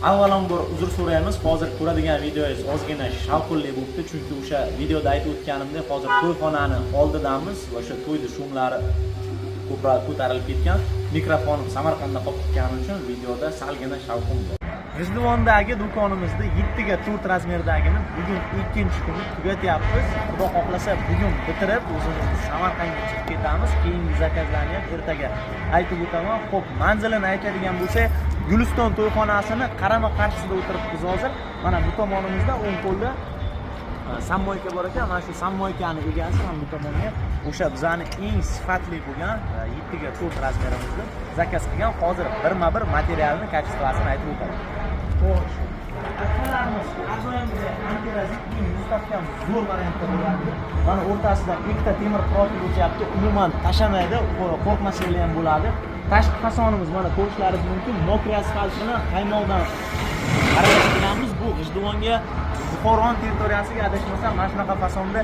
Avvalambor uzr so'raymiz. Hozir ko'radigan videoyingiz ozgina shavqinli bo'libdi, chunki o'sha videoda aytib o'tganimdek, hozir to'yxonani oldidamiz va o'sha to'yda shumlari ko'proq ko'tarilib ketgan. Mikrofonim Samarqandda qolib ketgani uchun videoda salgina shavqin bor. G'ijduvondagi do'konimizda 7 ga 4 razmerdagini bugun ikkinchi kuni tugatyapmiz. Xudo xohlasa bugun bitirib o'zimiz Samarqandga chiqib ketamiz. Keyingi zakazlarni ham ertaga aytib o'taman. Xo'p, manzilini aytadigan bo'lsak, Guliston to'yxonasini qarama-qarshisida o'tiribmiz hozir. Mana bu tomonimizda o'ng qo'lda sammoyka bor ekan. Mana shu sammoykani egasi ham bu tomonga o'sha bizani eng sifatli bo'lgan 7 ga 4 razmerimizni zakaz qilgan. Hozir birma-bir materialni kачествосini aytib o'taman. Xo'sh. Akfalarimiz ajoyibda antirazit mustahkam zo'r variantda bo'ladi. Mana o'rtasidan ikkita temir profil o'tyapti. Umuman tashamaydi, qo'rqmasanglar ham bo'ladi. Tashqi fasonimiz mana ko'rishlaringiz mumkin. Mokriy asfaltini qaymoqdan aralashtirganmiz. Bu G'ijduvonga Buxoro territoriyasiga adashmasam mana shunaqa fasonda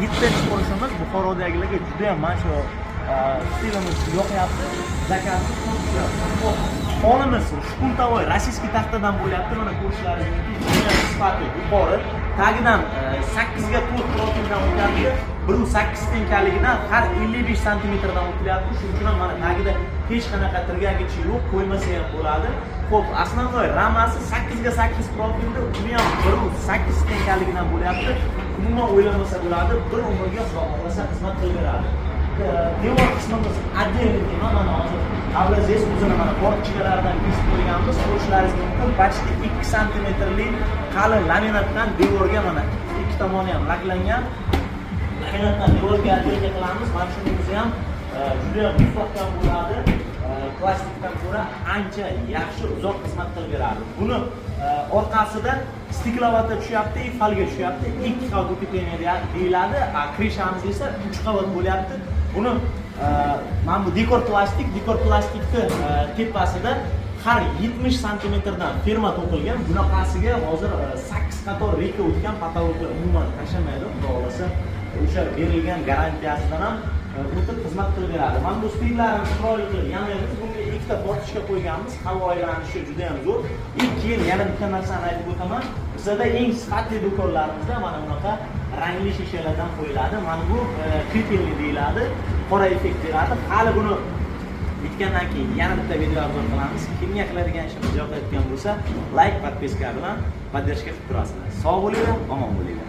7-chi qo'yishimiz. Buxorodagilarga juda ham mana shu stilimiz yoqyapti. Zakazimiz Holimiz shpuntavoy rossiyskiy taxtadan bo'lyapti. Mana ko'rishlaringiz mumkin. Sifati yuqori. Tagidan 8 ga 4 profildan o'tyapti. 1.8 tenkaligidan har 55 santimetrdan o'tilyapti. Shuning uchun ham mana tagida hech qanaqa tirgagichi yo'q, qo'ymasa ham bo'ladi. Xo'p, asnovoy ramasi 8 ga 8 profilda, uni ham 1.8 tenkaligidan bo'lyapti. Umuman o'ylamasa bo'ladi, bir umrga Xudo xohlasa xizmat qilaveradi. Devor qismimiz отдельный, mana hozir Ablaziz o'zini mana portchikalaridan kesib qo'yganmiz. Ko'rishlaringiz mumkin, почти 2 santimetrlik qalin laminatdan devorga mana ikki tomoni ham laklangan. Laminatdan devorga attirga qilamiz. Mana shunisi ham juda ham mustahkam bo'ladi. Plastikdan ko'ra ancha yaxshi uzoq xizmat qilaveradi. Buni orqasida stiklovata tushyapti, falga tushyapti. 2 qavat utepleniya deyiladi. Krishamiz esa 3 qavat bo'lyapti. Buni mana bu dekor plastikni tepasida har 70 santimetrdan ferma to'qilgan. Bunaqasiga hozir 8 qator reka o'tgan patologlar umuman tashamaydi. Xudo xolasa o'sha berilgan garantiyasidan ham o'tib xizmat qilaveradi. Mana bu stillarni chiroyli qilib yamaymiz. Bunga ikkita portishka qo'yganmiz. Havo aylanishi juda ham zo'r. Keyin yana bitta narsani aytib o'taman. Bizda eng sifatli do'konlarimizda mana bunaqa rangli shishalardan qo'yiladi. Mana bu kripelli deyiladi. Qora effekt beradi. Hali buni bitgandan keyin yana bitta video obzor qilamiz. Kimga qiladigan ishimiz yoqayotgan bo'lsa, like, podpiska bilan podдержка qilib turasizlar. Sog' bo'linglar, omon bo'linglar.